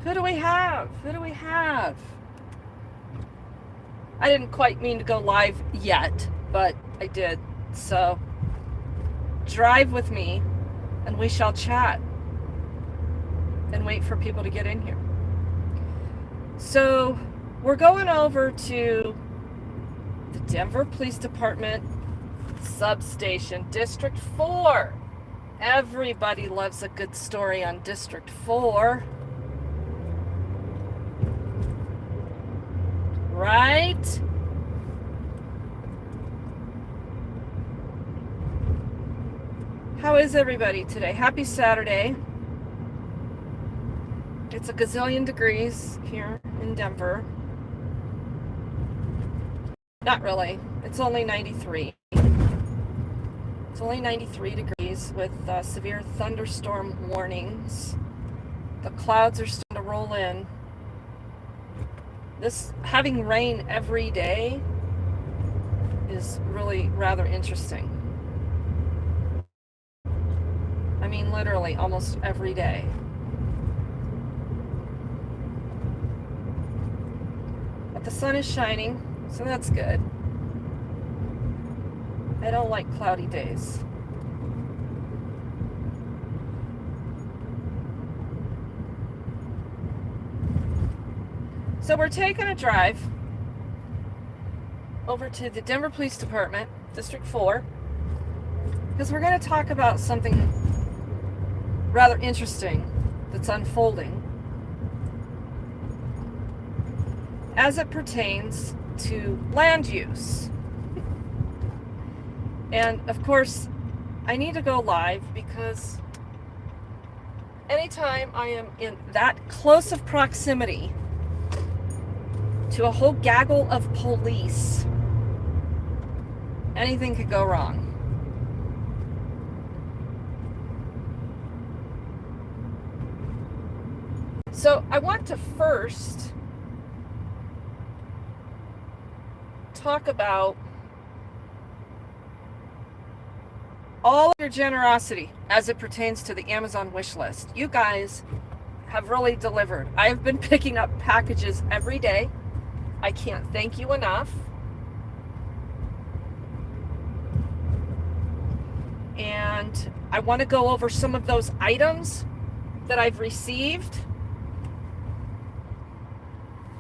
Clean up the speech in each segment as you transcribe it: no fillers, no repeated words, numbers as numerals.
Who do we have? Who do we have? I didn't quite mean to go live yet, but I did. So drive with me and we shall chat and wait for people to get in here. So we're going over to the Denver Police Department substation, District 4. Everybody loves a good story on District 4. Right? How is everybody today? Happy Saturday. It's a gazillion degrees here in Denver. Not really. It's only 93. It's only 93 degrees with severe thunderstorm warnings. The clouds are starting to roll in. This having rain every day is really rather interesting. I mean, literally almost every day. But the sun is shining, so that's good. I don't like cloudy days. So we're taking a drive over to the Denver Police Department, District 4, because we're going to talk about something rather interesting that's unfolding as it pertains to land use. And of course, I need to go live because anytime I am in that close of proximity to a whole gaggle of police, anything could go wrong. So I want to first talk about all of your generosity as it pertains to the Amazon wish list. You guys have really delivered. I have been picking up packages every day. I can't thank you enough. And I want to go over some of those items that I've received.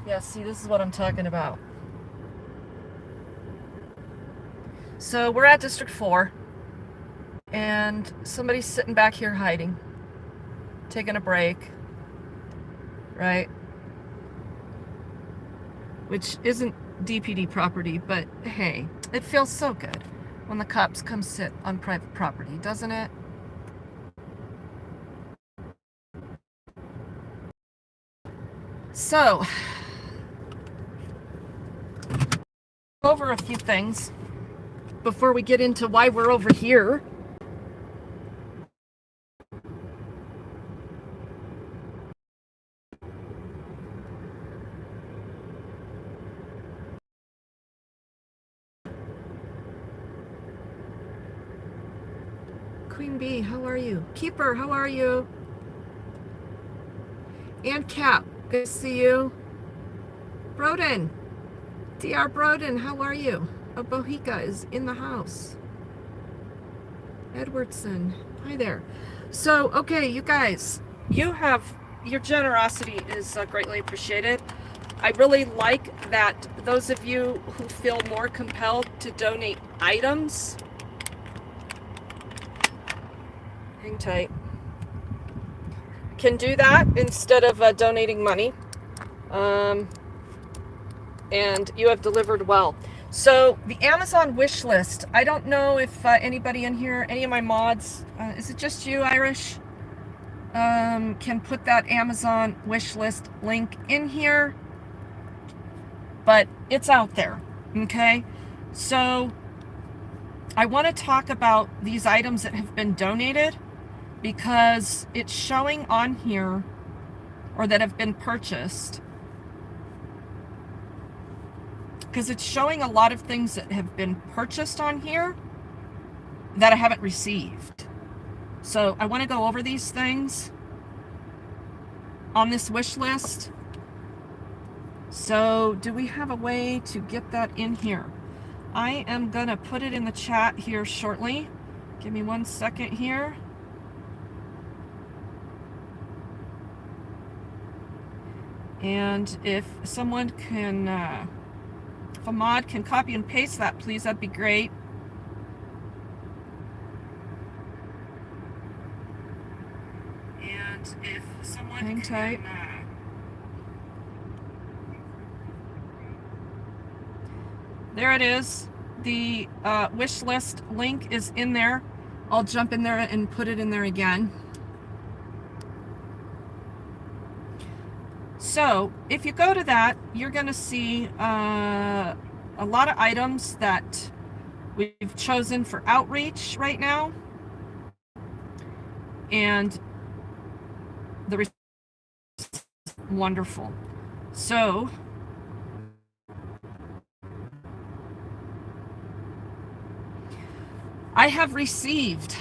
Yeah, see, this is what I'm talking about. So we're at District 4, and somebody's sitting back here hiding, taking a break, right? Which isn't DPD property, but hey, it feels so good when the cops come sit on private property, doesn't it? So, over a few things before we get into why we're over here. Queen Bee, how are you? Keeper, how are you? And Cap, good to see you. Broden, DR Broden, how are you? Bohica is in the house. Edwardson, hi there. So, okay, you guys, your generosity is greatly appreciated. I really like that those of you who feel more compelled to donate items, hang tight, can do that instead of donating money. And you have delivered well. So the Amazon wish list, I don't know if anybody in here, any of my mods, is it just you, Irish, can put that Amazon wish list link in here, but it's out there, okay? So I want to talk about these items that have been donated because it's showing on here, or that have been purchased, because it's showing a lot of things that have been purchased on here that I haven't received. So I want to go over these things on this wish list. So do we have a way to get that in here? I am gonna put it in the chat here shortly. Give me 1 second here. And if someone can, if a mod can copy and paste that, please, that'd be great. And if someone hang tight. There it is. The wish list link is in there. I'll jump in there and put it in there again. So if you go to that, you're going to see a lot of items that we've chosen for outreach right now. And the response is wonderful. So I have received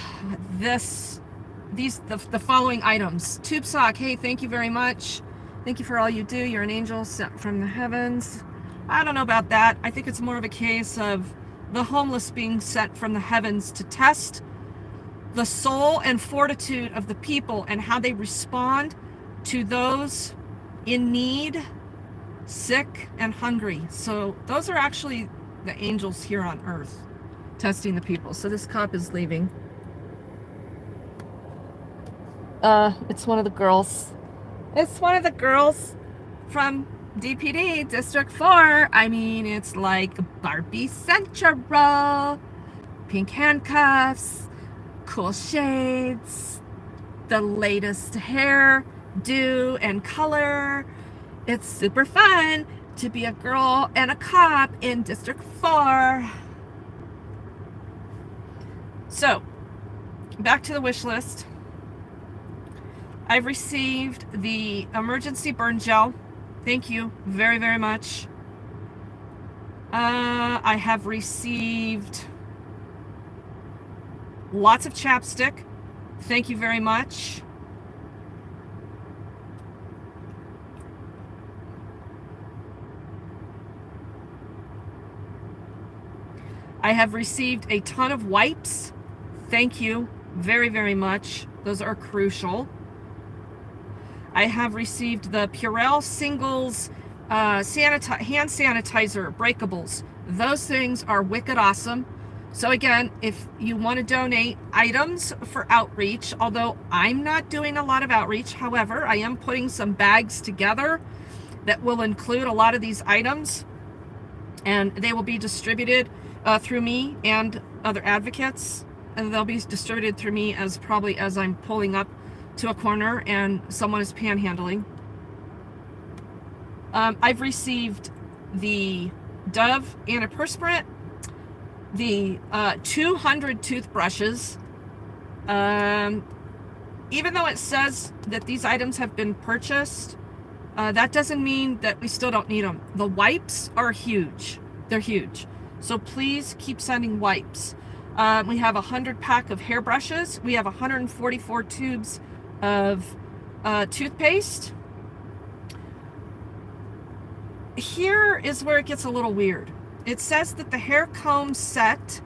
the following items. Tube sock, hey, thank you very much. Thank you for all you do. You're an angel sent from the heavens. I don't know about that. I think it's more of a case of the homeless being sent from the heavens to test the soul and fortitude of the people and how they respond to those in need, sick, and hungry. So those are actually the angels here on earth testing the people. So this cop is leaving. It's one of the girls. It's one of the girls from DPD, District 4. I mean, it's like Barbie Central, pink handcuffs, cool shades, the latest hair, do, and color. It's super fun to be a girl and a cop in District 4. So, back to the wish list. I've received the emergency burn gel. Thank you very, very much. I have received lots of chapstick. Thank you very much. I have received a ton of wipes. Thank you very, very much. Those are crucial. I have received the Purell Singles hand sanitizer breakables. Those things are wicked awesome. So again, if you want to donate items for outreach, although I'm not doing a lot of outreach, however, I am putting some bags together that will include a lot of these items, and they will be distributed through me and other advocates, and they'll be distributed through me as probably as I'm pulling up to a corner and someone is panhandling. I've received the Dove antiperspirant, the 200 toothbrushes. Even though it says that these items have been purchased, that doesn't mean that we still don't need them. The wipes are huge. They're huge. So please keep sending wipes. We have 100 pack of hairbrushes. We have 144 tubes of toothpaste. Here is where it gets a little weird. It says that the hair comb set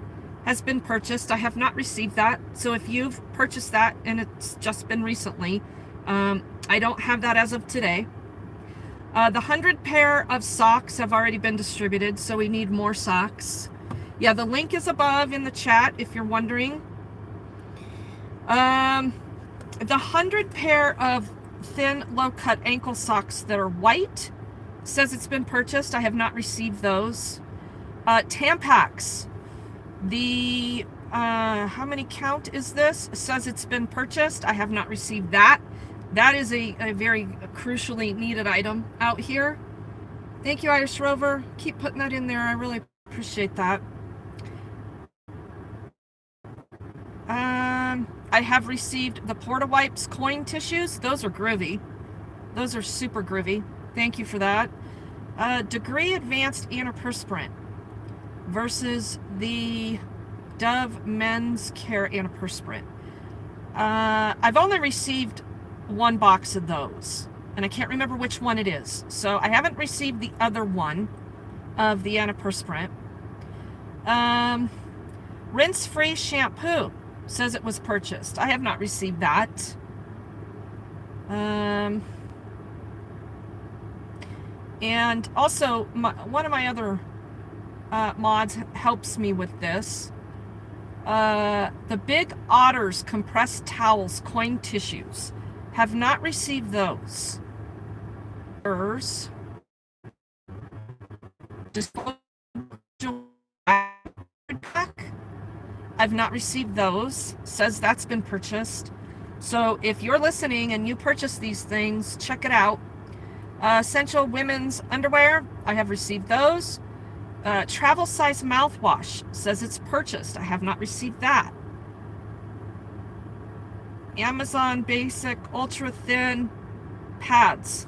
has been purchased. I have not received that. So if you've purchased that and it's just been recently, I don't have that as of today. The 100 pair of socks have already been distributed, so we need more socks. Yeah, the link is above in the chat if you're wondering. The 100 pair of thin, low-cut ankle socks that are white says it's been purchased. I have not received those. Tampax. The, how many count is this? It says it's been purchased. I have not received that. That is a very crucially needed item out here. Thank you, Irish Rover. Keep putting that in there. I really appreciate that. I have received the Porta Wipes coin tissues. Those are groovy. Those are super groovy. Thank you for that. Degree Advanced Antiperspirant versus the Dove Men's Care Antiperspirant. I've only received one box of those. and I can't remember which one it is. So I haven't received the other one of the antiperspirant. Rinse-free shampoo says it was purchased. I have not received that. And also, one of my other mods helps me with this. The Big Otters compressed towels, coin tissues. Have not received those. I've not received those. Says that's been purchased. So if you're listening and you purchase these things, check it out. Essential women's underwear, I have received those. Travel size mouthwash says it's purchased. I have not received that. Amazon basic ultra thin pads,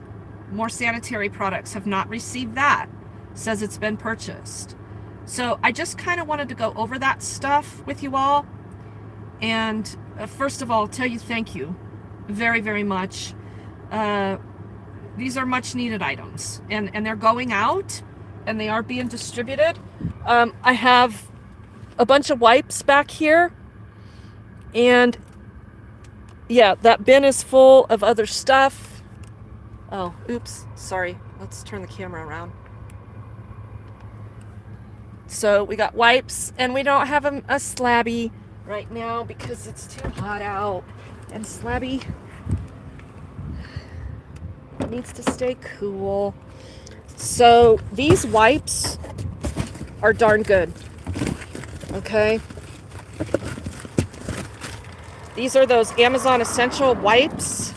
more sanitary products, have not received that. Says it's been purchased. So I just kind of wanted to go over that stuff with you all. And first of all, tell you thank you very, very much. These are much needed items, and they're going out and they are being distributed. I have a bunch of wipes back here, and yeah, that bin is full of other stuff. Oh, oops, sorry. Let's turn the camera around. So we got wipes, and we don't have a Slabby right now because it's too hot out, and Slabby needs to stay cool. So these wipes are darn good. Okay. These are those Amazon Essential wipes.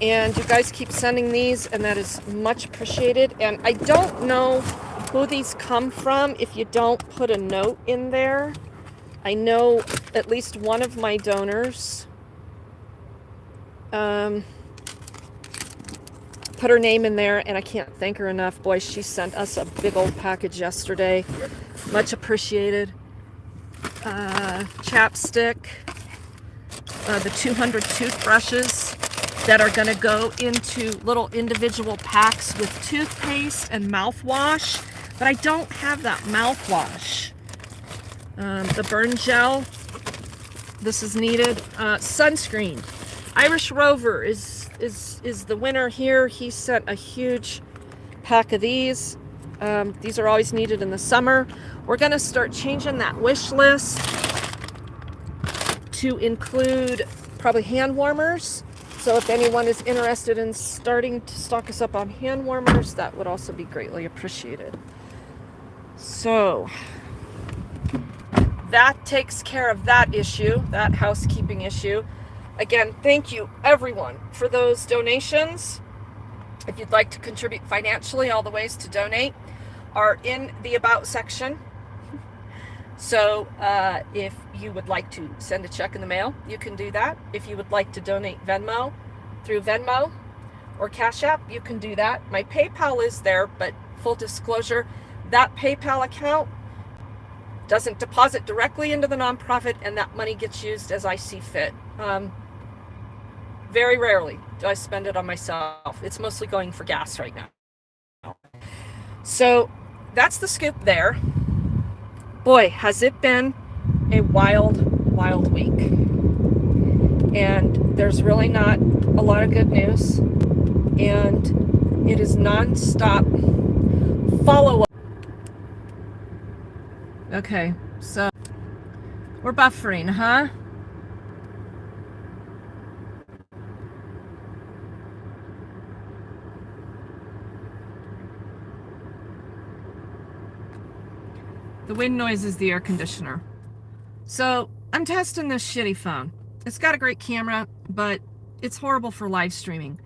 And you guys keep sending these, and that is much appreciated. And I don't know who these come from if you don't put a note in there. I know at least one of my donors put her name in there, and I can't thank her enough. Boy, she sent us a big old package yesterday. Much appreciated. Chapstick. The 200 toothbrushes that are going to go into little individual packs with toothpaste and mouthwash. But I don't have that mouthwash. The burn gel. This is needed. Sunscreen. Irish Rover is the winner here. He sent a huge pack of these. These are always needed in the summer. We're going to start changing that wish list to include probably hand warmers. So if anyone is interested in starting to stock us up on hand warmers, that would also be greatly appreciated. So that takes care of that issue, that housekeeping issue. Again, thank you everyone for those donations. If you'd like to contribute financially, all the ways to donate are in the About section. So if you would like to send a check in the mail, you can do that. If you would like to donate Venmo through Venmo or Cash App, you can do that. My PayPal is there, but full disclosure, that PayPal account doesn't deposit directly into the nonprofit, and that money gets used as I see fit. Very rarely do I spend it on myself. It's mostly going for gas right now. So that's the scoop there. Boy, has it been a wild, wild week. And there's really not a lot of good news. And it is non-stop follow-up. Okay, so we're buffering, huh? The wind noise is the air conditioner. So I'm testing this shitty phone. It's got a great camera, but it's horrible for live streaming.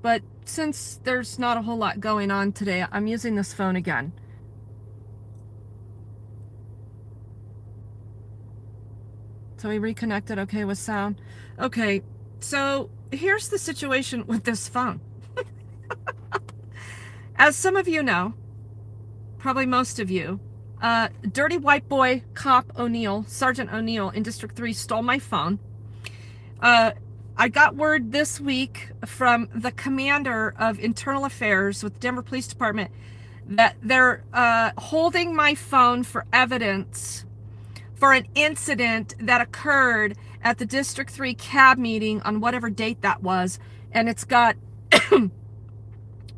But since there's not a whole lot going on today, I'm using this phone again. So we reconnected okay with sound. Okay, so here's the situation with this phone. As some of you know, probably most of you, dirty white boy cop O'Neill, Sergeant O'Neill in District 3 stole my phone. I got word this week from the commander of internal affairs with the Denver Police Department that they're holding my phone for evidence for an incident that occurred at the District 3 cab meeting on whatever date that was, and it's got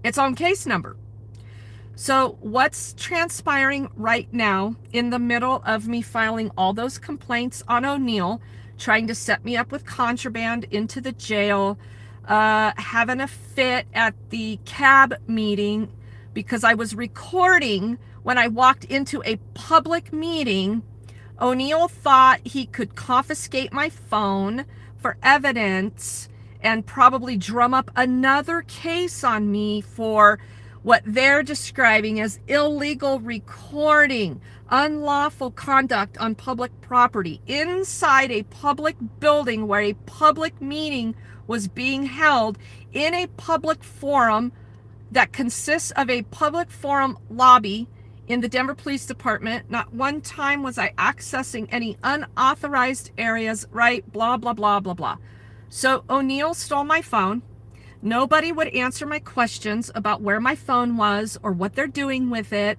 its own case number. So what's transpiring right now, in the middle of me filing all those complaints on O'Neill, trying to set me up with contraband into the jail, having a fit at the cab meeting because I was recording when I walked into a public meeting. O'Neill thought he could confiscate my phone for evidence and probably drum up another case on me for what they're describing as illegal recording, unlawful conduct on public property, inside a public building where a public meeting was being held, in a public forum that consists of a public forum lobby in the Denver Police Department. Not one time was I accessing any unauthorized areas, right? Blah, blah, blah, blah, blah. So O'Neill stole my phone. Nobody would answer my questions about where my phone was or what they're doing with it.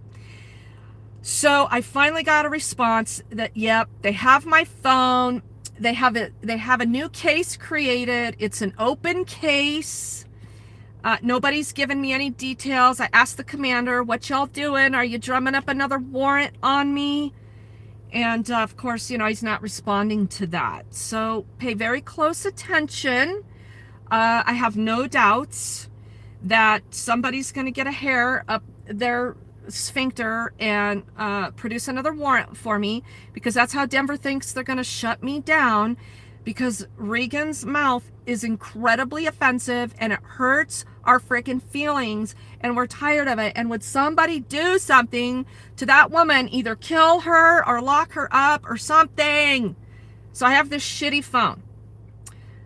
So I finally got a response that, yep, they have my phone. They have a new case created. It's an open case. Nobody's given me any details. I asked the commander, what y'all doing? Are you drumming up another warrant on me? And of course, he's not responding to that. So pay very close attention. I have no doubts that somebody's going to get a hair up their sphincter and produce another warrant for me, because that's how Denver thinks they're going to shut me down, because Regan's mouth is incredibly offensive and it hurts our freaking feelings, and we're tired of it. And would somebody do something to that woman, either kill her or lock her up or something? So I have this shitty phone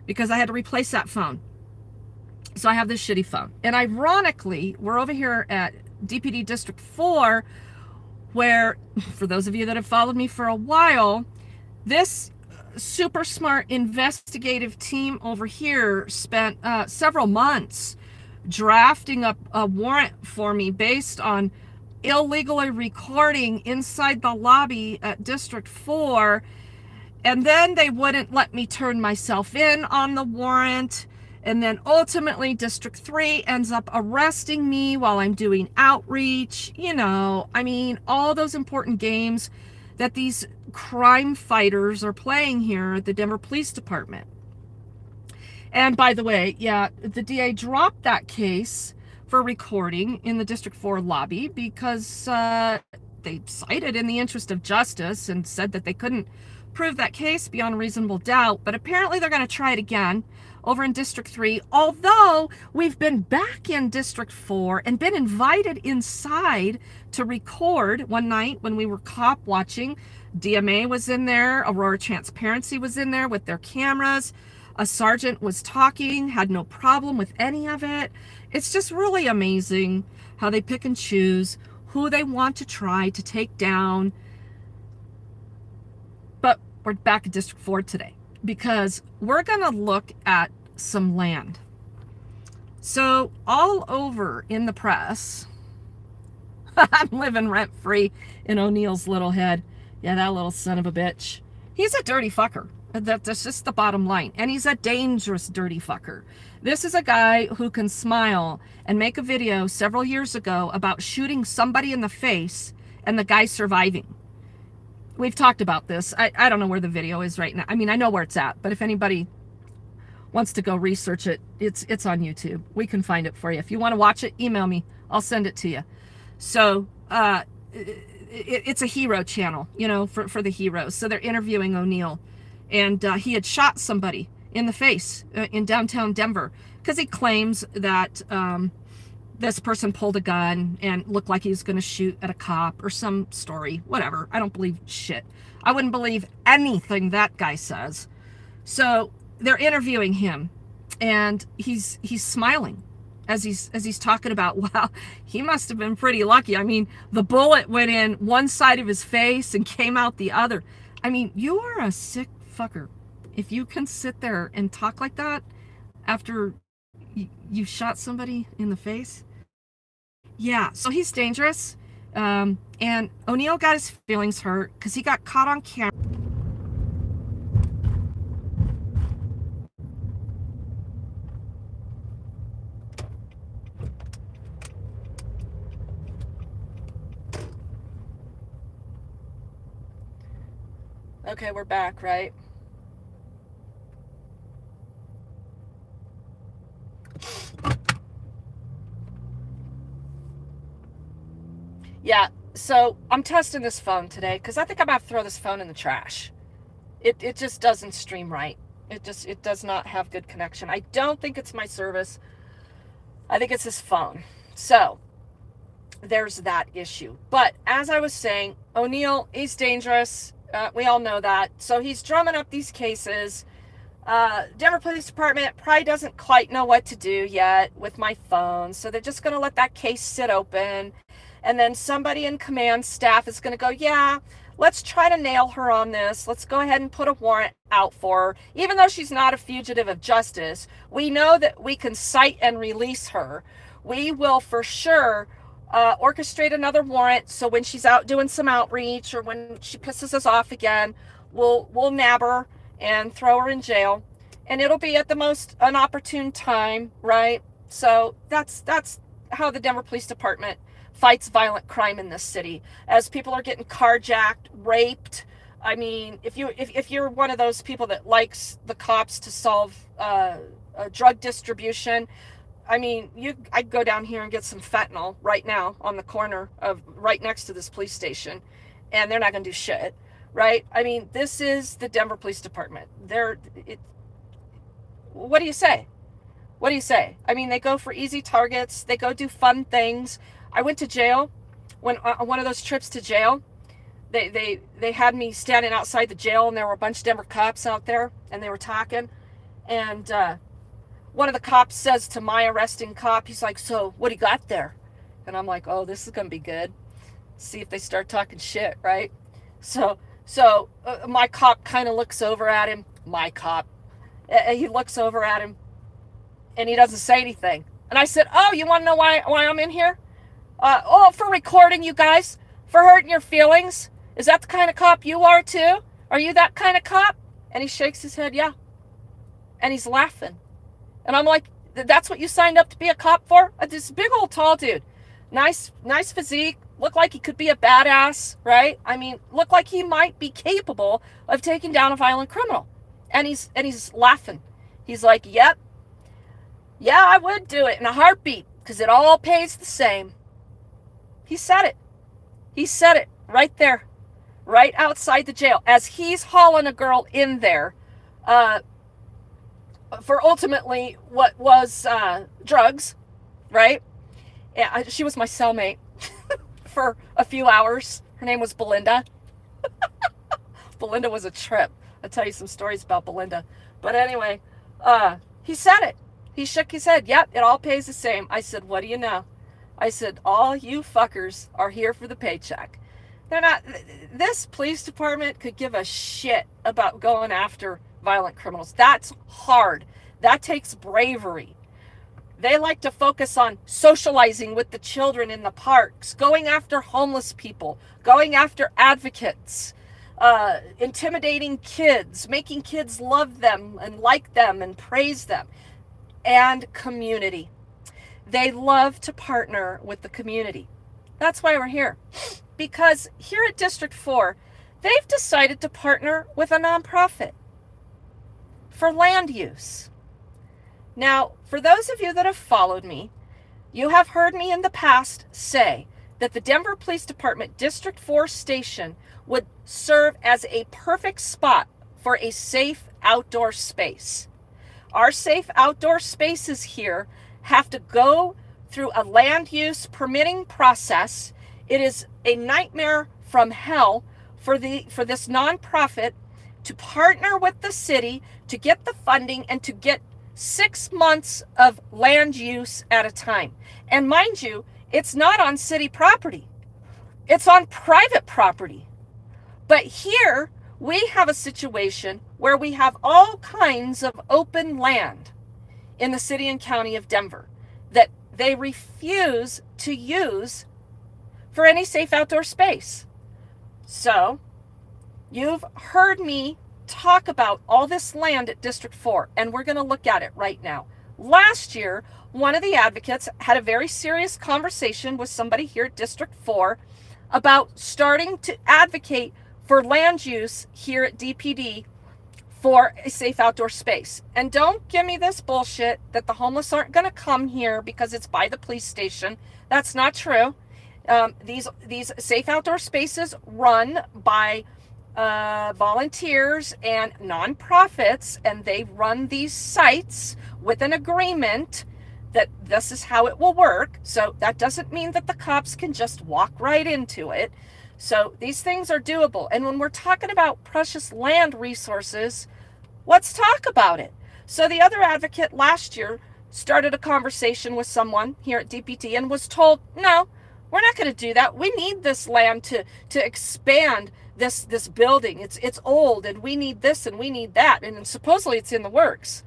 because I had to replace that phone. So I have this shitty phone. And ironically, we're over here at DPD District 4, where, for those of you that have followed me for a while, this super smart investigative team over here spent several months drafting up a warrant for me based on illegally recording inside the lobby at District 4. And then they wouldn't let me turn myself in on the warrant. And then ultimately District 3 ends up arresting me while I'm doing outreach. All those important games that these crime fighters are playing here at the Denver Police Department. And by the way, yeah, the DA dropped that case for recording in the District 4 lobby because they cited in the interest of justice and said that they couldn't prove that case beyond reasonable doubt. But apparently they're going to try it again over in District 3, although we've been back in District 4 and been invited inside to record. One night when we were cop watching, DMA was in there, Aurora Transparency was in there with their cameras. A sergeant was talking, had no problem with any of it. It's just really amazing how they pick and choose who they want to try to take down. But we're back at District 4 today because we're going to look at some land. So all over in the press, I'm living rent-free in O'Neill's little head. Yeah, that little son of a bitch. He's a dirty fucker. That's just the bottom line. And he's a dangerous dirty fucker. This is a guy who can smile and make a video several years ago about shooting somebody in the face and the guy surviving. We've talked about this. I don't know where the video is right now. I mean, I know where it's at, but if anybody wants to go research it, it's on YouTube. We can find it for you. If you want to watch it, email me. I'll send it to you. So it's a hero channel, for the heroes. So they're interviewing O'Neill. And he had shot somebody in the face in downtown Denver because he claims that this person pulled a gun and looked like he was going to shoot at a cop or some story, whatever. I don't believe shit. I wouldn't believe anything that guy says. So they're interviewing him, and he's smiling as he's talking about, wow, he must have been pretty lucky. I mean, the bullet went in one side of his face and came out the other. I mean, you are a sick fucker if you can sit there and talk like that after you shot somebody in the face, yeah, so he's dangerous. And O'Neill got his feelings hurt because he got caught on camera. Okay, we're back, right? Yeah, so I'm testing this phone today because I think I'm gonna have to throw this phone in the trash. It just doesn't stream right. It does not have good connection. I don't think it's my service. I think it's his phone. So there's that issue. But as I was saying, O'Neill, he's dangerous. We all know that. So he's drumming up these cases. Denver Police Department probably doesn't quite know what to do yet with my phone. So they're just going to let that case sit open. And then somebody in command staff is going to go, yeah, let's try to nail her on this. Let's go ahead and put a warrant out for her. Even though she's not a fugitive of justice, we know that we can cite and release her. We will for sure orchestrate another warrant. So when she's out doing some outreach or when she pisses us off again, we'll nab her and throw her in jail. And it'll be at the most inopportune time, right? So that's how the Denver Police Department fights violent crime in this city. As people are getting carjacked, raped. I mean, if you're one of those people that likes the cops to solve drug distribution, I mean, I'd go down here and get some fentanyl right now on the corner of right next to this police station, and they're not going to do shit, right? I mean, this is the Denver Police Department. What do you say? What do you say? I mean, they go for easy targets. They go do fun things. I went to jail when on one of those trips to jail. They had me standing outside the jail, and there were a bunch of Denver cops out there, and they were talking. And one of the cops says to my arresting cop, he's like, "So what do you got there?" And I'm like, "Oh, this is gonna be good. See if they start talking shit, right?" So my cop kind of looks over at him. He looks over at him, and he doesn't say anything. And I said, "Oh, you want to know why I'm in here? For recording you guys, for hurting your feelings. Is that the kind of cop you are too? Are you that kind of cop?" And he shakes his head, yeah. And he's laughing. And I'm like, that's what you signed up to be a cop for? This big old tall dude. Nice physique. Looked like he could be a badass, right? I mean, looked like he might be capable of taking down a violent criminal. And he's laughing. He's like, yep. Yeah, I would do it in a heartbeat because it all pays the same. He said it. He said it right there, right outside the jail, as he's hauling a girl in there for ultimately what was drugs, right? Yeah, she was my cellmate for a few hours. Her name was Belinda. Belinda was a trip. I'll tell you some stories about Belinda. But anyway, he said it. He shook his head. Yep, it all pays the same. I said, what do you know? I said, all you fuckers are here for the paycheck. They're not. This police department could give a shit about going after violent criminals. That's hard. That takes bravery. They like to focus on socializing with the children in the parks, going after homeless people, going after advocates, intimidating kids, making kids love them and like them and praise them, and community. They love to partner with the community. That's why we're here. Because here at District 4, they've decided to partner with a nonprofit for land use. Now, for those of you that have followed me, you have heard me in the past say that the Denver Police Department District 4 station would serve as a perfect spot for a safe outdoor space. Our safe outdoor spaces here have to go through a land use permitting process. It is a nightmare from hell for this nonprofit to partner with the city to get the funding and to get 6 months of land use at a time. And mind you, it's not on city property. It's on private property. But here We have a situation where we have all kinds of open land in the city and county of Denver that they refuse to use for any safe outdoor space. So you've heard me talk about all this land at District 4, and we're going to look at it right now. Last year, one of the advocates had a very serious conversation with somebody here at District 4 about starting to advocate for land use here at DPD for a safe outdoor space. And don't give me this bullshit that the homeless aren't going to come here because it's by the police station. That's not true. These safe outdoor spaces run by volunteers and nonprofits, and they run these sites with an agreement that this is how it will work. So that doesn't mean that the cops can just walk right into it. So these things are doable. And when we're talking about precious land resources, let's talk about it. So the other advocate last year started a conversation with someone here at DPT and was told, no, we're not going to do that. We need this land to expand this building. It's old, and we need this and we need that. And supposedly it's in the works.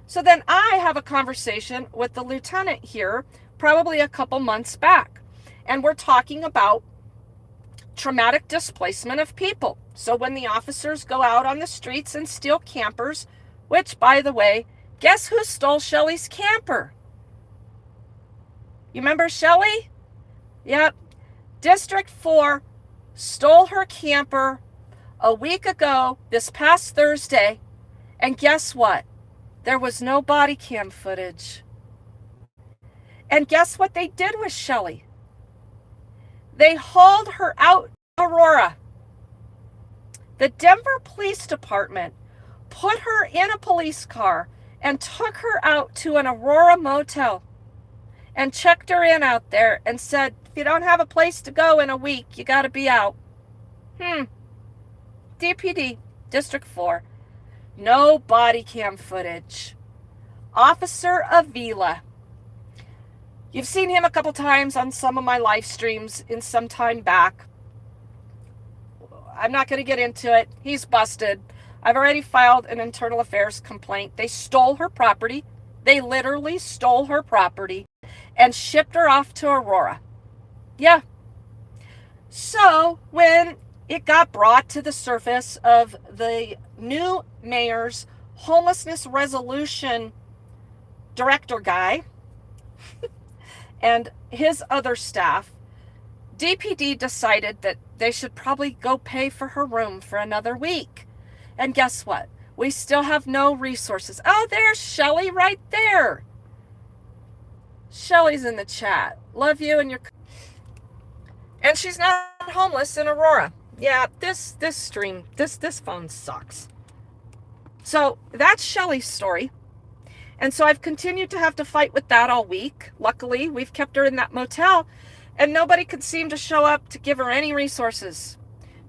So then I have a conversation with the lieutenant here, probably a couple months back. And we're talking about traumatic displacement of people. So when the officers go out on the streets and steal campers, which, by the way, guess who stole Shelley's camper? You remember Shelley? Yep. District 4 stole her camper a week ago, this past Thursday, and guess what? There was no body cam footage. And guess what they did with Shelley? They hauled her out Aurora. The Denver Police Department put her in a police car and took her out to an Aurora motel and checked her in out there and said, if you don't have a place to go in a week, you got to be out. DPD, District 4. No body cam footage. Officer Avila. You've seen him a couple times on some of my live streams in some time back. I'm not going to get into it. He's busted. I've already filed an internal affairs complaint. They stole her property. They literally stole her property and shipped her off to Aurora. Yeah. So when it got brought to the surface of the new mayor's homelessness resolution director guy and his other staff, DPD decided that they should probably go pay for her room for another week. And guess what? We still have no resources. Oh, there's Shelley right there. Shelley's in the chat. Love you and your... And she's not homeless in Aurora. Yeah, this stream, this phone sucks. So that's Shelley's story. And so I've continued to have to fight with that all week. Luckily, we've kept her in that motel, and nobody could seem to show up to give her any resources,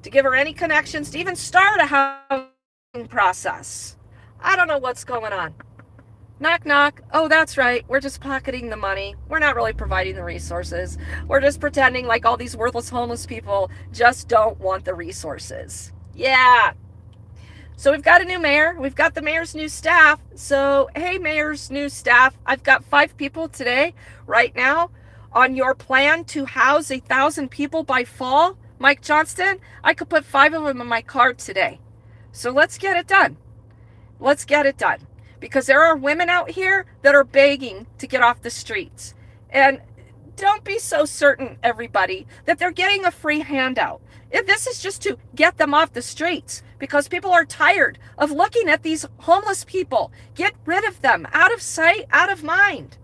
to give her any connections, to even start a housing process. I don't know what's going on. Knock, knock. Oh, that's right. We're just pocketing the money. We're not really providing the resources. We're just pretending like all these worthless homeless people just don't want the resources. Yeah. So we've got a new mayor. We've got the mayor's new staff. So, hey, mayor's new staff, I've got 5 people today, right now, on your plan to house 1,000 people by fall. Mike Johnston, I could put 5 of them in my card today. So let's get it done. Let's get it done. Because there are women out here that are begging to get off the streets. And don't be so certain, everybody, that they're getting a free handout. If this is just to get them off the streets, because people are tired of looking at these homeless people. Get rid of them, out of sight, out of mind.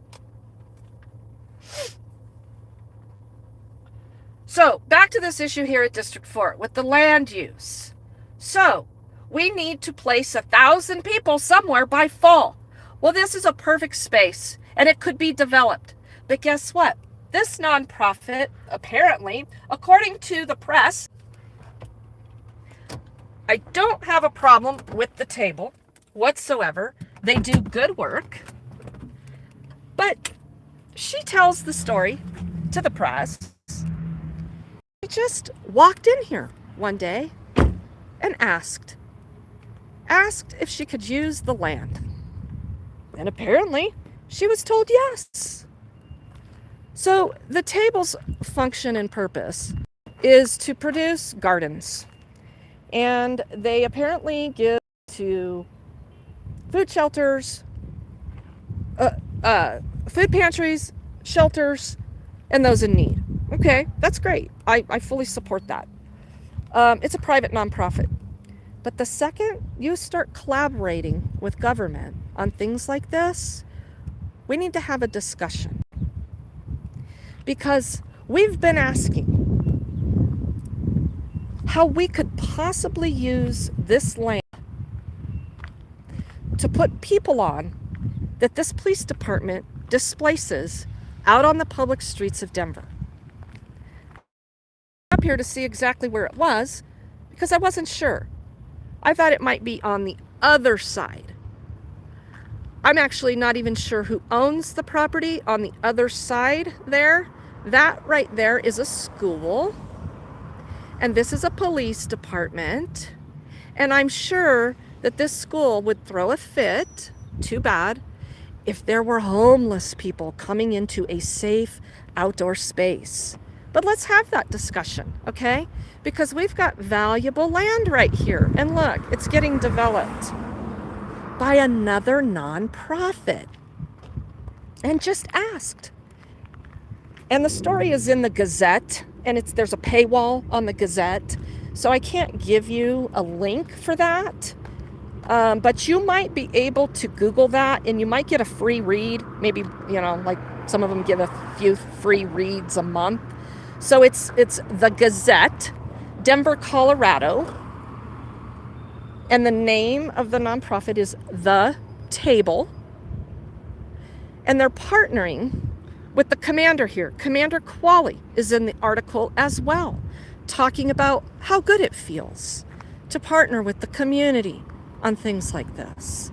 So back to this issue here at District 4 with the land use. So we need to place 1,000 people somewhere by fall. Well, this is a perfect space and it could be developed. But guess what? This nonprofit, apparently, according to the press, I don't have a problem with the table whatsoever. They do good work. But she tells the story to the press. I just walked in here one day and asked if she could use the land. And apparently, she was told yes. So the table's function and purpose is to produce gardens. And they apparently give to food shelters, food pantries, shelters, and those in need. Okay, that's great. I fully support that. It's a private nonprofit. But the second you start collaborating with government on things like this, we need to have a discussion. Because we've been asking how we could possibly use this land to put people on that this police department displaces out on the public streets of Denver. I'm up here to see exactly where it was because I wasn't sure. I thought it might be on the other side. I'm actually not even sure who owns the property on the other side there. That right there is a school. And this is a police department. And I'm sure that this school would throw a fit, too bad, if there were homeless people coming into a safe outdoor space. But let's have that discussion, okay? Because we've got valuable land right here. And look, it's getting developed by another nonprofit. And just asked. And the story is in the Gazette, and there's a paywall on the Gazette. So I can't give you a link for that. But you might be able to Google that, and you might get a free read. Maybe, like some of them give a few free reads a month. So it's the Gazette, Denver, Colorado. And the name of the nonprofit is The Table. And they're partnering with the commander here. Commander Qualley is in the article as well, talking about how good it feels to partner with the community on things like this.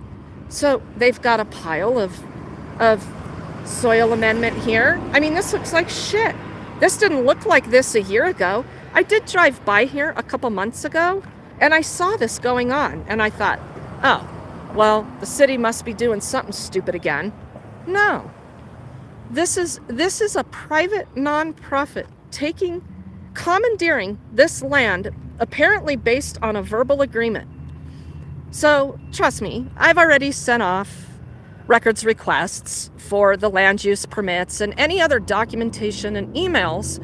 So they've got a pile of soil amendment here. I mean, this looks like shit. This didn't look like this a year ago. I did drive by here a couple months ago, and I saw this going on, and I thought, oh, well, the city must be doing something stupid again. No. This is a private nonprofit commandeering this land, apparently based on a verbal agreement. So, trust me, I've already sent off records requests for the land use permits and any other documentation and emails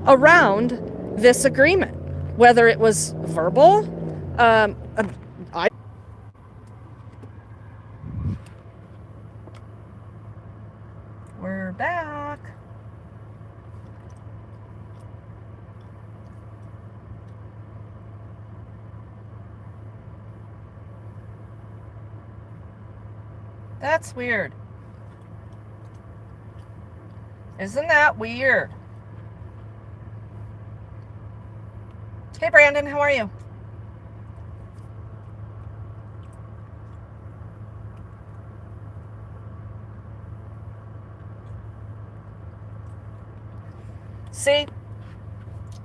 around this agreement, whether it was verbal. We're back. That's weird. Isn't that weird? Hey, Brandon, how are you? See,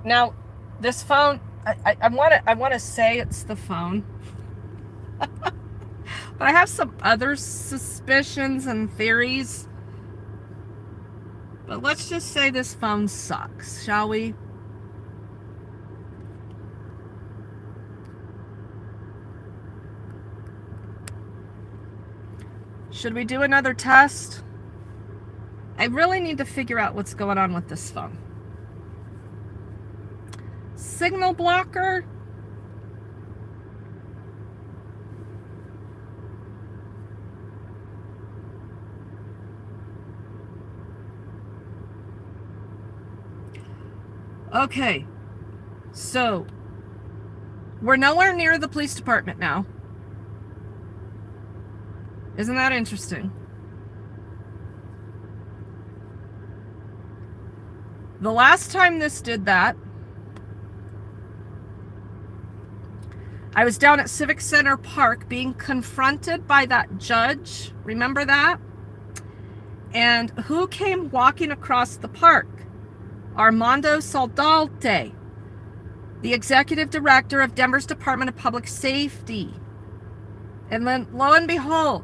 now this phone, I want to say it's the phone, but I have some other suspicions and theories. But let's just say this phone sucks, shall we? Should we do another test? I really need to figure out what's going on with this phone. Signal blocker. Okay, so we're nowhere near the police department now. Isn't that interesting? The last time this did that, I was down at Civic Center Park being confronted by that judge. Remember that? And who came walking across the park? Armando Saldate, the executive director of Denver's Department of Public Safety. And then, lo and behold,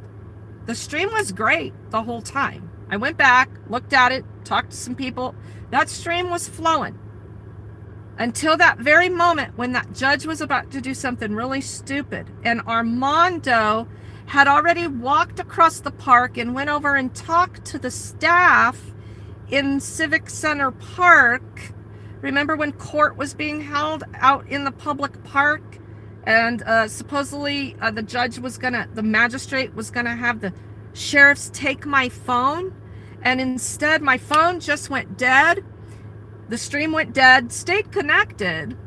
the stream was great the whole time. I went back, looked at it, talked to some people. That stream was flowing until that very moment when that judge was about to do something really stupid. And Armando had already walked across the park and went over and talked to the staff in Civic Center Park. Remember when court was being held out in the public park? And supposedly the magistrate was gonna have the sheriffs take my phone, and instead my phone just went dead. The stream went dead, stayed connected.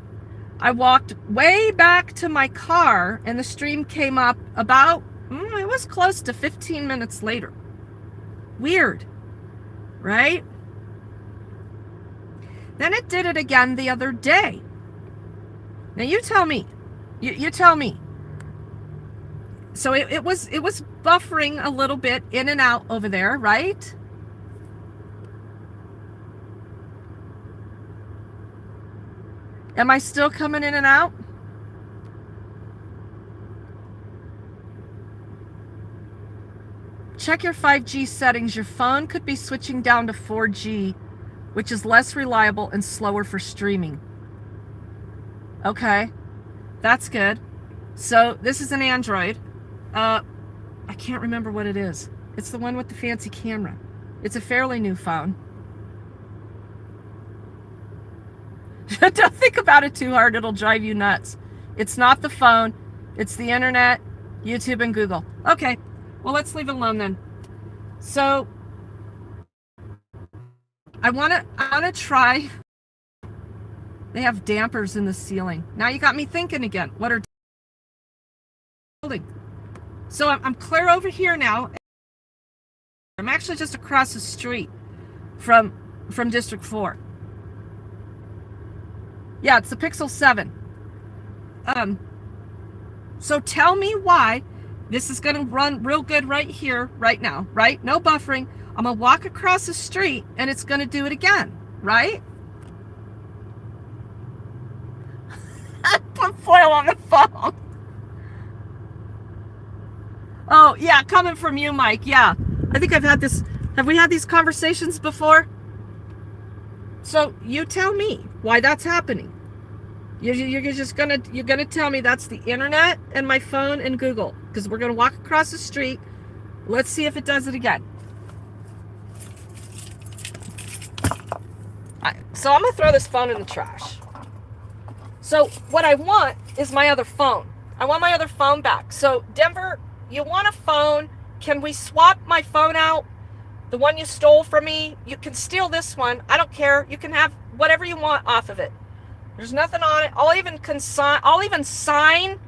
I walked way back to my car and the stream came up about, it was close to 15 minutes later. Weird, right? Then it did it again the other day. Now you tell me. You tell me. So it was buffering a little bit in and out over there, right? Am I still coming in and out? Check your 5G settings. Your phone could be switching down to 4G, which is less reliable and slower for streaming. Okay. That's good. So this is an Android. I can't remember what it is. It's the one with the fancy camera. It's a fairly new phone. Don't think about it too hard. It'll drive you nuts. It's not the phone. It's the internet, YouTube, and Google. Okay. Well, let's leave it alone then. So I want to try. They have dampers in the ceiling. Now you got me thinking again. What are building? So I'm clear over here now. I'm actually just across the street from District 4. Yeah, it's the Pixel 7. So tell me why this is going to run real good right here, right now, right? No buffering. I'm going to walk across the street and it's going to do it again, right? Put foil on the phone. Oh, yeah, coming from you, Mike. Yeah, I think I've had this. Have we had these conversations before? So you tell me why that's happening. You're gonna tell me that's the internet and my phone and Google, because we're gonna walk across the street. Let's see if it does it again. So I'm gonna throw this phone in the trash. So what I want is my other phone. I want my other phone back. So Denver, you want a phone? Can we swap my phone out? The one you stole from me? You can steal this one. I don't care. You can have whatever you want off of it. There's nothing on it. I'll even sign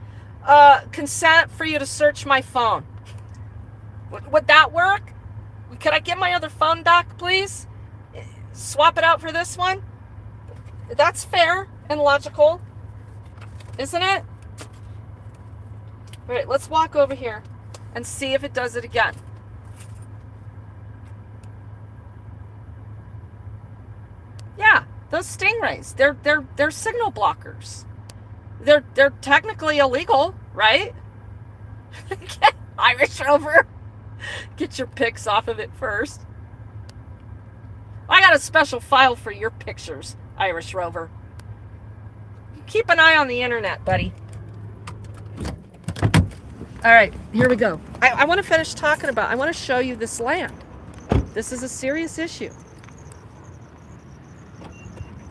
consent for you to search my phone. Would that work? Could I get my other phone back, please? Swap it out for this one? That's fair and logical, isn't it? All right, let's walk over here and see if it does it again. Yeah, those stingrays, they're signal blockers. They're technically illegal, right? Irish Rover, get your pics off of it first. I got a special file for your pictures, Irish Rover. Keep an eye on the internet, buddy. All right, here we go. I want to finish talking about, I want to show you this land. This is a serious issue.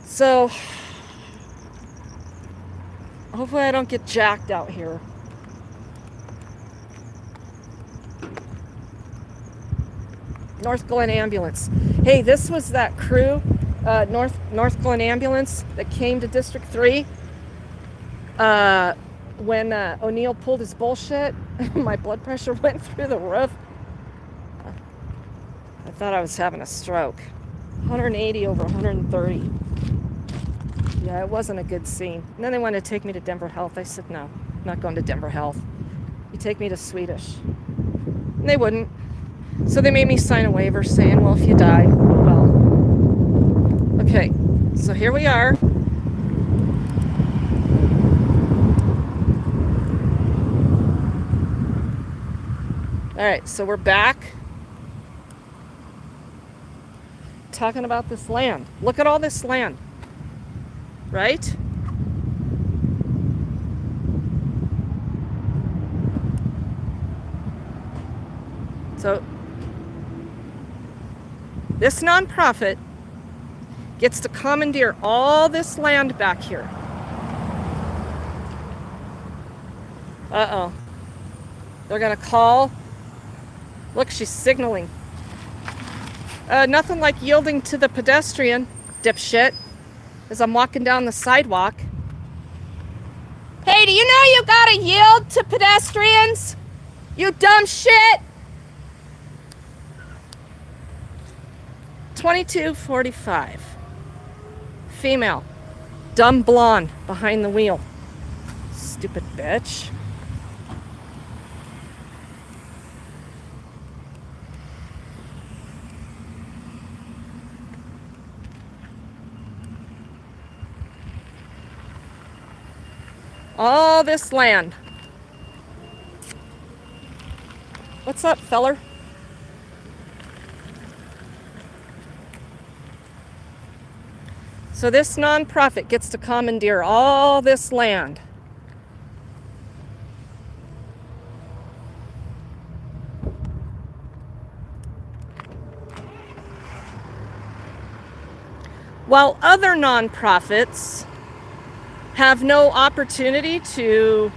So, hopefully I don't get jacked out here. North Glen Ambulance. Hey, this was that crew, North Glen Ambulance that came to District 3 when O'Neill pulled his bullshit. My blood pressure went through the roof. I thought I was having a stroke. 180 over 130. Yeah, it wasn't a good scene. And then they wanted to take me to Denver Health. I said, no, I'm not going to Denver Health. You take me to Swedish. And they wouldn't. So they made me sign a waiver saying, well, if you die, well. Okay, so here we are. All right, so we're back talking about this land. Look at all this land, right? So this nonprofit gets to commandeer all this land back here. Uh-oh. They're gonna call. Look, she's signaling. Nothing like yielding to the pedestrian, dipshit, as I'm walking down the sidewalk. Hey, do you know you gotta yield to pedestrians? You dumb shit! 2245. Female. Dumb blonde behind the wheel. Stupid bitch. All this land. What's up, feller? So this nonprofit gets to commandeer all this land. While other nonprofits have no opportunity to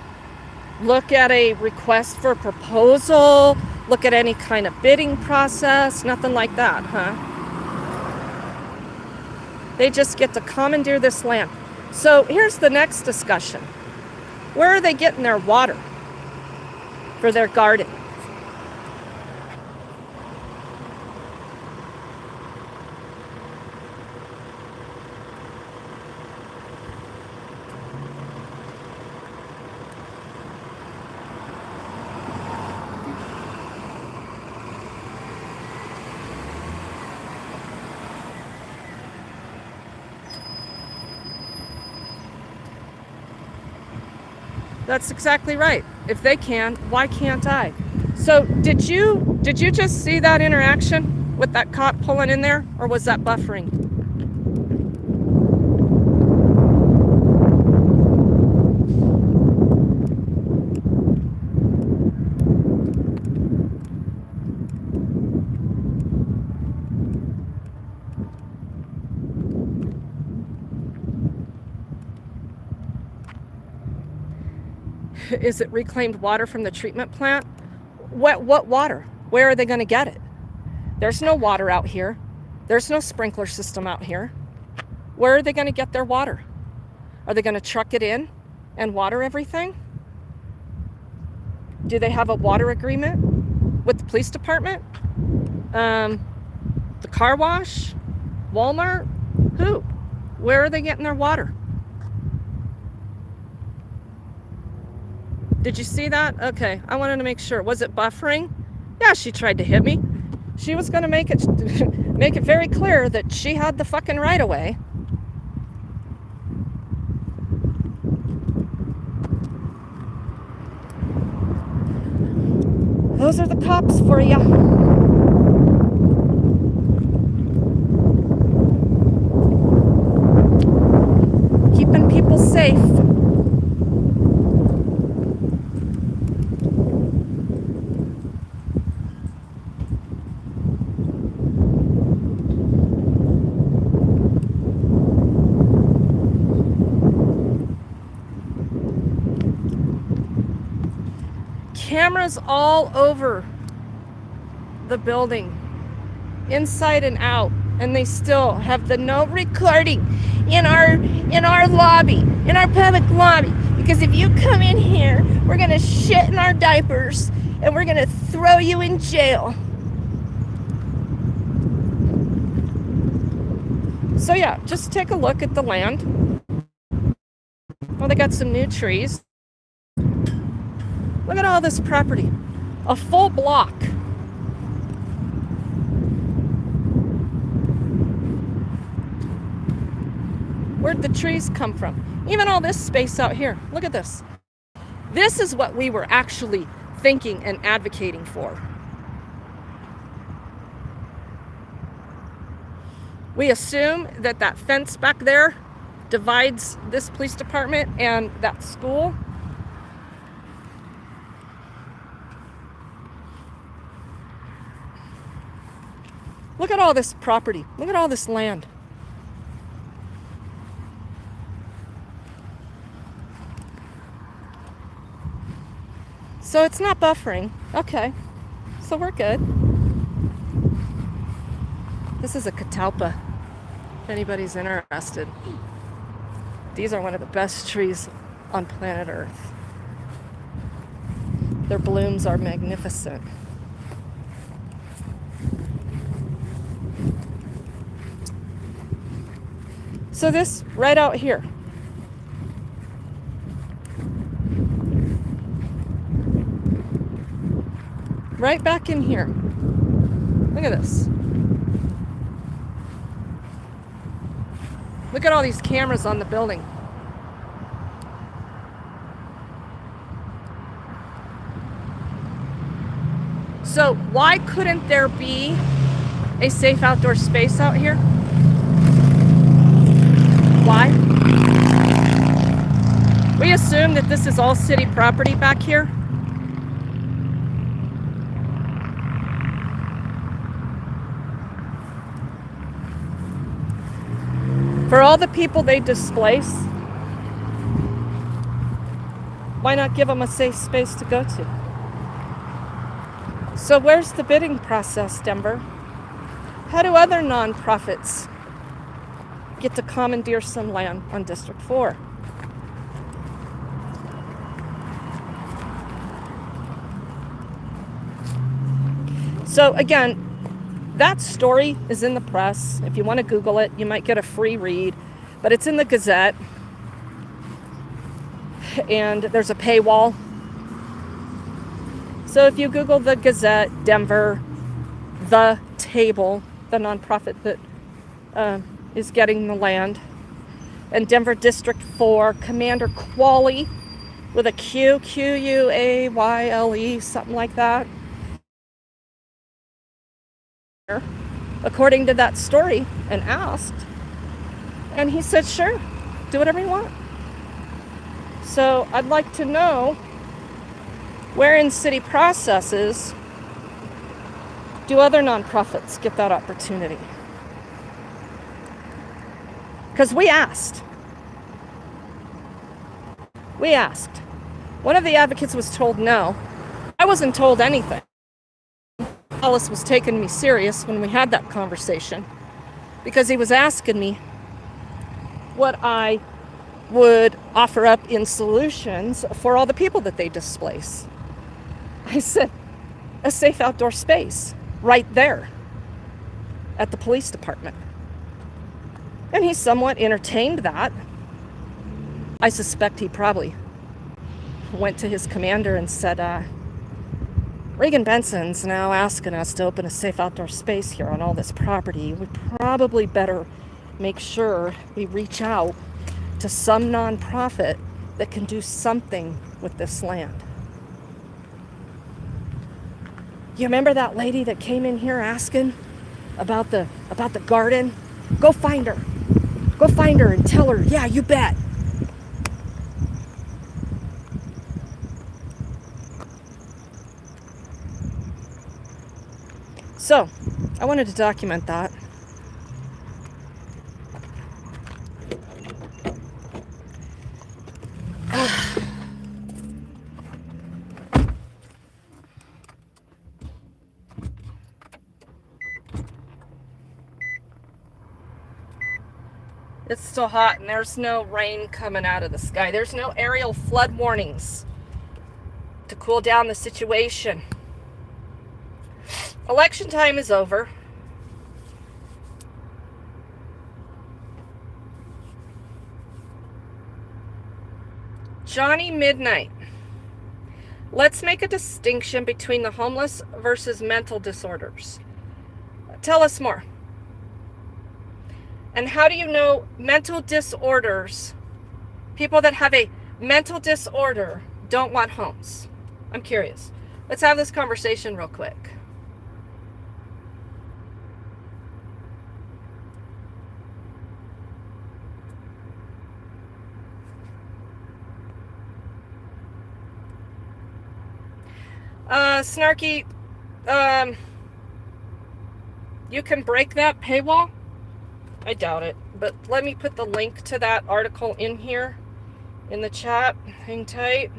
look at a request for proposal, look at any kind of bidding process, nothing like that, huh? They just get to commandeer this land. So here's the next discussion. Where are they getting their water for their garden? That's exactly right. If they can, why can't I? So did you just see that interaction with that cop pulling in there, or was that buffering? Is it reclaimed water from the treatment plant? What water? Where are they going to get it? There's no water out here. There's no sprinkler system out here. Where are they going to get their water? Are they going to truck it in and water everything? Do they have a water agreement with the police department? The car wash? Walmart? Who? Where are they getting their water? Did you see that? Okay, I wanted to make sure. Was it buffering? Yeah, she tried to hit me. She was going to make it very clear that she had the fucking right of way. Those are the cops for you. Keeping people safe. Cameras all over the building, inside and out, and they still have the no recording in our lobby, in our public lobby, because if you come in here, we're gonna shit in our diapers and we're gonna throw you in jail. So yeah, just take a look at the land. Well, they got some new trees. Look at all this property. A full block. Where'd the trees come from? Even all this space out here. Look at this. This is what we were actually thinking and advocating for. We assume that that fence back there divides this police department and that school. Look at all this property. Look at all this land. So it's not buffering. Okay. So we're good. This is a catalpa, if anybody's interested. These are one of the best trees on planet Earth. Their blooms are magnificent. So this right out here. Right back in here. Look at this. Look at all these cameras on the building. So why couldn't there be a safe outdoor space out here? Why? We assume that this is all city property back here. For all the people they displace, why not give them a safe space to go to? So where's the bidding process, Denver? How do other nonprofits get to commandeer some land on District 4? So again, that story is in the press. If you want to Google it, you might get a free read, but it's in the Gazette, and there's a paywall. So if you Google the Gazette, Denver, the table, the nonprofit that is getting the land, and Denver District 4, Commander Qualley, with a Q, Q-U-A-Y-L-E, something like that. According to that story, and asked, and he said, sure, do whatever you want. So I'd like to know, where in city processes do other nonprofits get that opportunity? Because we asked. One of the advocates was told no. I wasn't told anything. Alice was taking me serious when we had that conversation, because he was asking me what I would offer up in solutions for all the people that they displace. I said, a safe outdoor space right there at the police department. And he somewhat entertained that. I suspect he probably went to his commander and said, Reagan Benson's now asking us to open a safe outdoor space here on all this property. We probably better make sure we reach out to some nonprofit that can do something with this land. You remember that lady that came in here asking about the garden? Go find her. Go find her and tell her, yeah, you bet. So, I wanted to document that. It's still hot and there's no rain coming out of the sky. There's no aerial flood warnings to cool down the situation. Election time is over. Johnny Midnight. Let's make a distinction between the homeless versus mental disorders. Tell us more. And how do you know mental disorders, people that have a mental disorder, don't want homes? I'm curious. Let's have this conversation real quick. Snarky, you can break that paywall? I doubt it, but let me put the link to that article in here in the chat. Hang tight.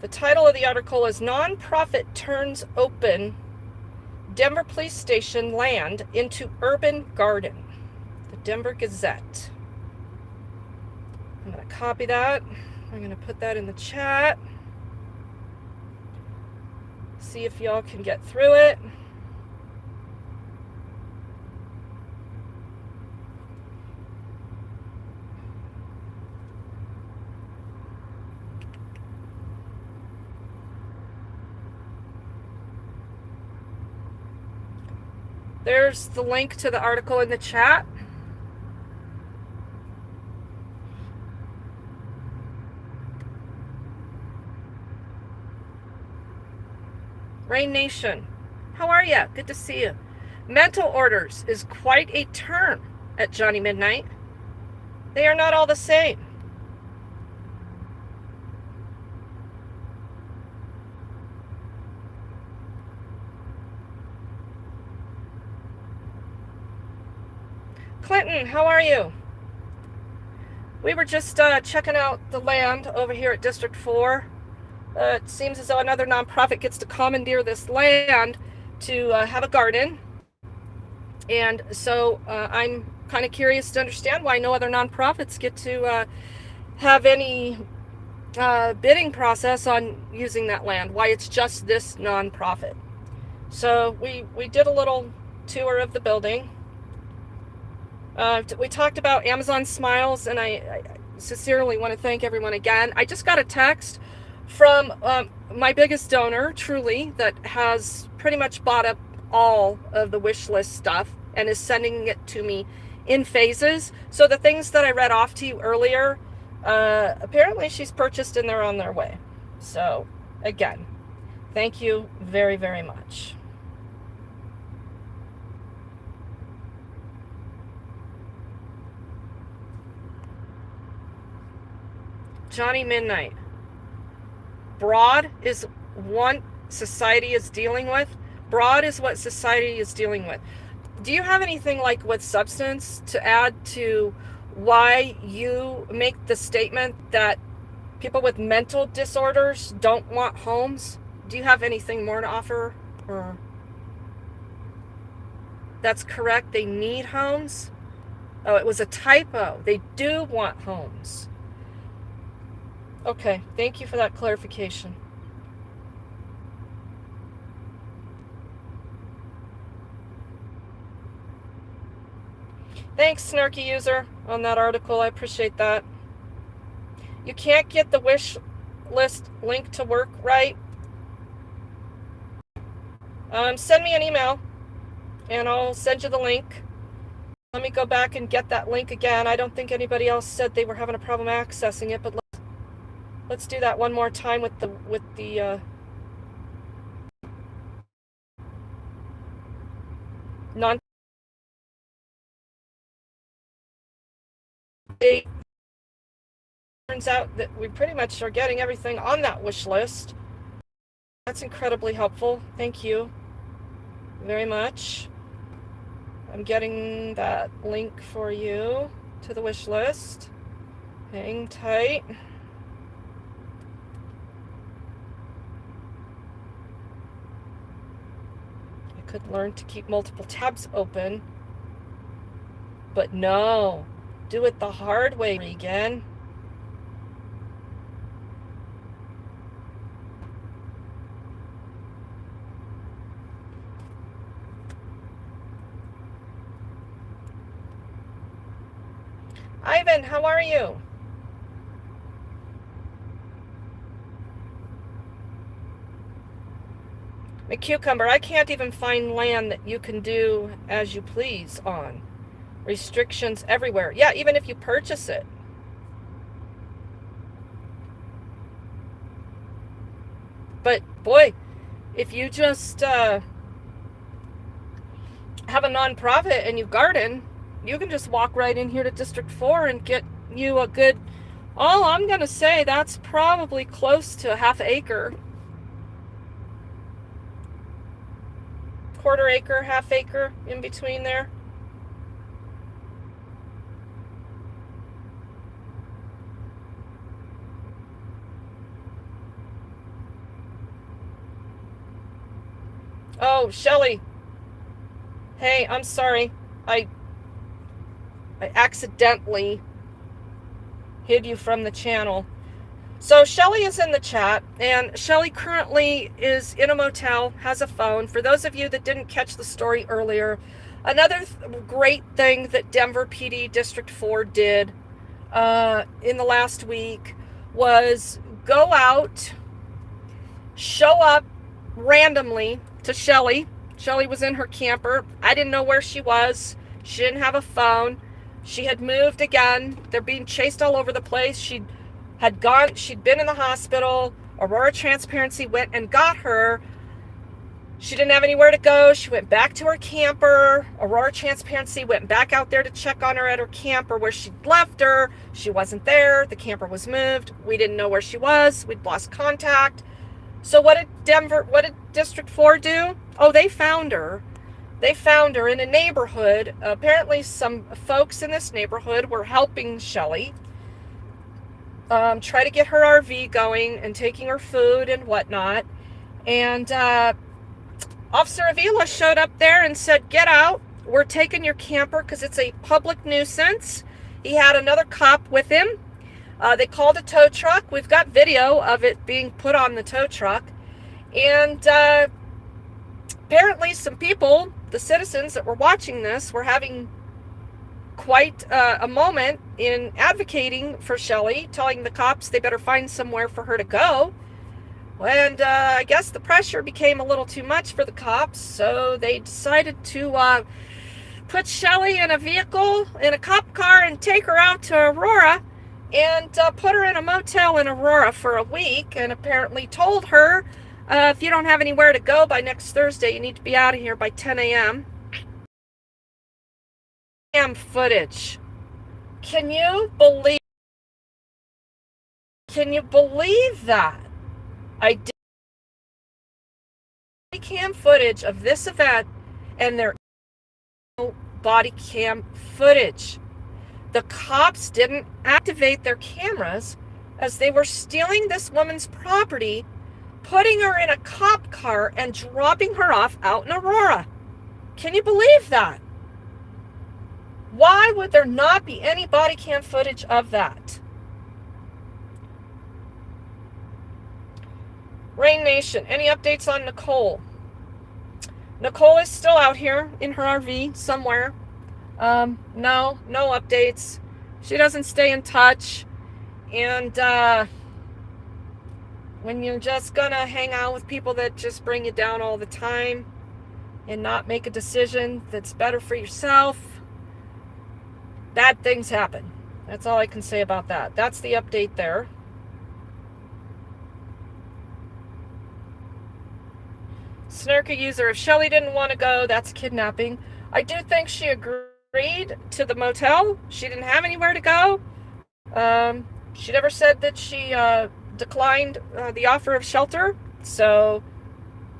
The title of the article is Nonprofit Turns Open Denver Police Station Land into Urban Garden. The Denver Gazette. I'm going to copy that. I'm going to put that in the chat. See if y'all can get through it. There's the link to the article in the chat. Rain Nation, how are ya? Good to see you. Mental orders is quite a term at Johnny Midnight. They are not all the same. Clinton, how are you? We were just checking out the land over here at District 4. It seems as though another nonprofit gets to commandeer this land to have a garden. And so I'm kind of curious to understand why no other nonprofits get to have any bidding process on using that land, why it's just this nonprofit. So we did a little tour of the building. We talked about Amazon Smiles, and I sincerely want to thank everyone again. I just got a text from my biggest donor, Truly, that has pretty much bought up all of the wish list stuff and is sending it to me in phases. So the things that I read off to you earlier, apparently she's purchased and they're on their way. So again, thank you very, very much. Johnny Midnight. Broad is what society is dealing with. Broad is what society is dealing with. Do you have anything like with substance to add to why you make the statement that people with mental disorders don't want homes? Do you have anything more to offer? Or that's correct, they need homes? Oh, it was a typo. They do want homes. Okay, thank you for that clarification. Thanks, Snarky User, on that article. I appreciate that. You can't get the wish list link to work, right? Send me an email, and I'll send you the link. Let me go back and get that link again. I don't think anybody else said they were having a problem accessing it, but let's do that one more time with the non. It turns out that we pretty much are getting everything on that wish list. That's incredibly helpful. Thank you very much. I'm getting that link for you to the wish list. Hang tight. I could learn to keep multiple tabs open, but no, do it the hard way, Regan. Ivan, how are you? A cucumber. I can't even find land that you can do as you please on. Restrictions everywhere. Yeah, even if you purchase it. But boy, if you just have a nonprofit and you garden, you can just walk right in here to District 4 and get you a good, oh, I'm going to say that's probably close to a half acre. Quarter acre, half acre, in between there. Oh, Shelley. Hey, I'm sorry. I accidentally hid you from the channel. So Shelley is in the chat, and Shelley currently is in a motel, has a phone. For those of you that didn't catch the story earlier, another great thing that Denver PD District 4 did in the last week was go out, show up randomly to Shelley. Shelley was in her camper. I didn't know where she was. She didn't have a phone. She had moved again. They're being chased all over the place. She'd been in the hospital. Aurora Transparency went and got her. She didn't have anywhere to go. She went back to her camper. Aurora Transparency went back out there to check on her at her camper where she'd left her. She wasn't there. The camper was moved. We didn't know where she was. We'd lost contact. So what did District 4 do? Oh, they found her. They found her in a neighborhood. Apparently some folks in this neighborhood were helping Shelley try to get her RV going and taking her food and whatnot. And Officer Avila showed up there and said, get out. We're taking your camper because it's a public nuisance. He had another cop with him. They called a tow truck. We've got video of it being put on the tow truck. And apparently some people, the citizens that were watching this, were having quite a moment in advocating for Shelley, telling the cops they better find somewhere for her to go. And I guess the pressure became a little too much for the cops, so they decided to put Shelley in a vehicle, in a cop car, and take her out to Aurora and put her in a motel in Aurora for a week, and apparently told her, if you don't have anywhere to go by next Thursday, you need to be out of here by 10 a.m. Footage. Can you believe that? I did cam footage of this event, and there is no body cam footage. The cops didn't activate their cameras as they were stealing this woman's property, putting her in a cop car and dropping her off out in Aurora. Can you believe that? Why would there not be any body cam footage of that? Rain Nation, any updates on Nicole? Nicole is still out here in her RV somewhere. No updates. She doesn't stay in touch. And when you're just gonna hang out with people that just bring you down all the time and not make a decision that's better for yourself, bad things happen. That's all I can say about that. That's the update there. Snarky user, if Shelley didn't want to go, that's kidnapping. I do think she agreed to the motel. She didn't have anywhere to go. She never said that she declined the offer of shelter. So,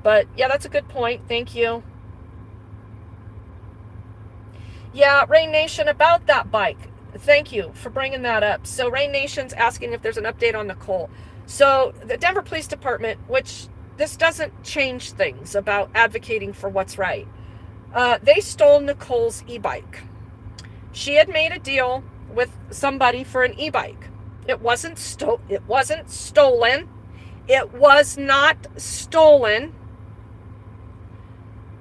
but yeah, that's a good point. Thank you. Yeah, Rain Nation, about that bike. Thank you for bringing that up. So Rain Nation's asking if there's an update on Nicole. So the Denver Police Department, which this doesn't change things about advocating for what's right. They stole Nicole's e-bike. She had made a deal with somebody for an e-bike. It wasn't stolen. It was not stolen.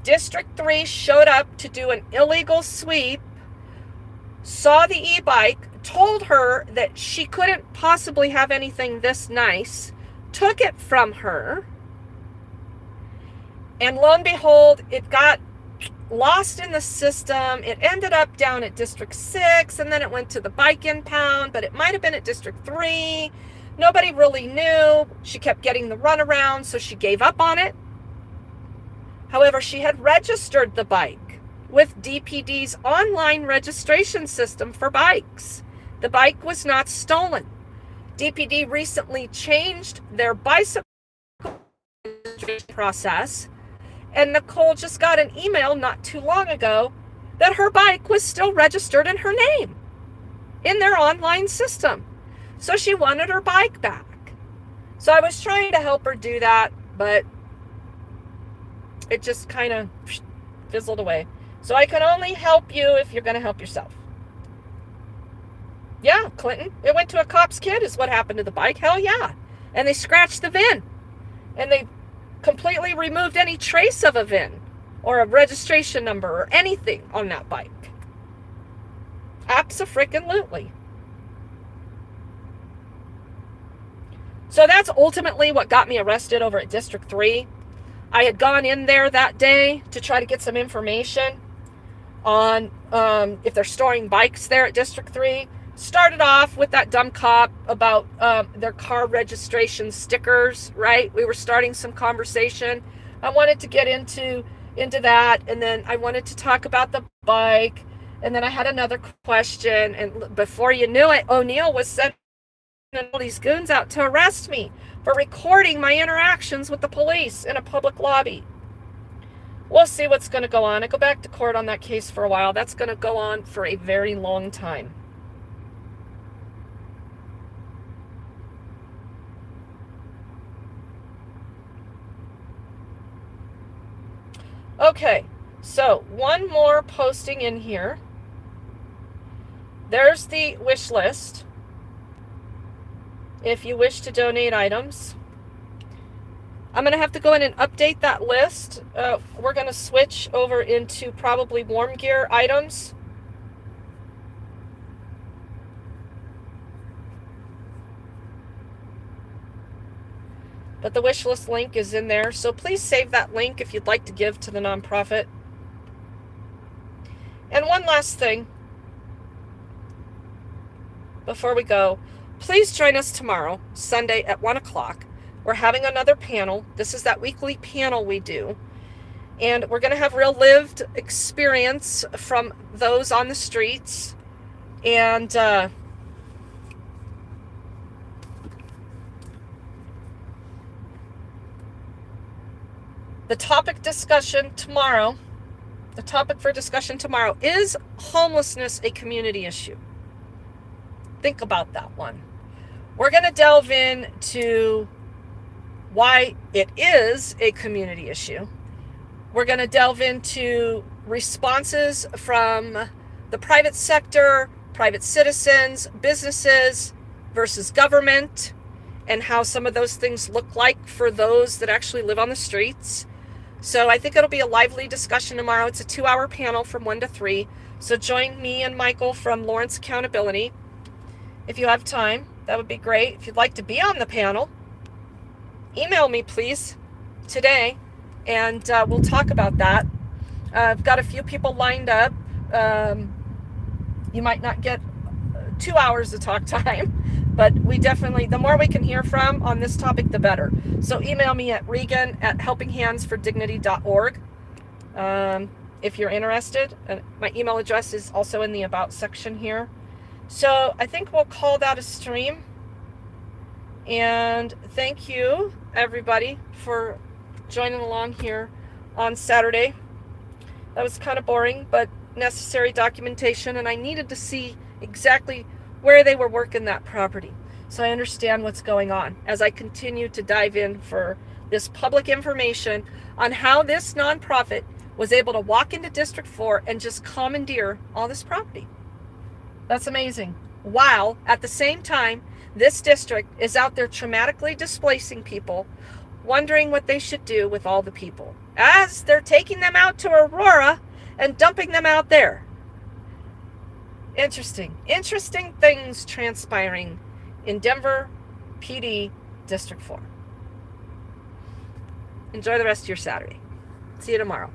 District 3 showed up to do an illegal sweep, saw the e-bike, told her that she couldn't possibly have anything this nice, took it from her, And lo and behold, it got lost in the system. It ended up down at District 6, and then it went to the bike impound, but it might have been at District 3. Nobody really knew. She kept getting the runaround, so she gave up on it. However, she had registered the bike with DPD's online registration system for bikes. The bike was not stolen. DPD recently changed their bicycle registration process, and Nicole just got an email not too long ago that her bike was still registered in her name in their online system. So she wanted her bike back. So I was trying to help her do that, but it just kind of fizzled away. So I can only help you if you're going to help yourself. Yeah, Clinton. It went to a cop's kid is what happened to the bike. Hell yeah. And they scratched the VIN. And they completely removed any trace of a VIN or a registration number or anything on that bike. Abso-freaking-lutely. So that's ultimately what got me arrested over at District 3. I had gone in there that day to try to get some information on if they're storing bikes there at District 3. Started off with that dumb cop about their car registration stickers, right? We were starting some conversation. I wanted to get into that, and then I wanted to talk about the bike, and then I had another question, and before you knew it, O'Neill was sending all these goons out to arrest me for recording my interactions with the police in a public lobby. We'll see what's going to go on. I go back to court on that case for a while. That's going to go on for a very long time. Okay, so one more posting in here. There's the wish list. If you wish to donate items, I'm going to have to go in and update that list. We're going to switch over into probably warm gear items. But the wish list link is in there, so please save that link if you'd like to give to the nonprofit. And one last thing before we go. Please join us tomorrow, Sunday at 1 o'clock. We're having another panel. This is that weekly panel we do. And we're going to have real lived experience from those on the streets. And the topic for discussion tomorrow is homelessness a community issue? Think about that one. We're going to delve into why it is a community issue. We're going to delve into responses from the private sector, private citizens, businesses versus government, and how some of those things look like for those that actually live on the streets. So I think it'll be a lively discussion tomorrow. It's a 2-hour panel from 1 to 3. So join me and Michael from Lawrence Accountability. If you have time, that would be great. If you'd like to be on the panel, email me, please, today, and we'll talk about that. I've got a few people lined up. You might not get 2 hours of talk time, but we definitely, the more we can hear from on this topic, the better. So email me at regan@helpinghandsfordignity.org if you're interested. My email address is also in the About section here. So I think we'll call that a stream. And thank you, everybody, for joining along here on Saturday. That was kind of boring, but necessary documentation, and I needed to see exactly where they were working that property, so I understand what's going on as I continue to dive in for this public information on how this nonprofit was able to walk into District 4 and just commandeer all this property. That's amazing. While at the same time, this district is out there traumatically displacing people, wondering what they should do with all the people, as they're taking them out to Aurora and dumping them out there. Interesting things transpiring in Denver PD District 4. Enjoy the rest of your Saturday. See you tomorrow.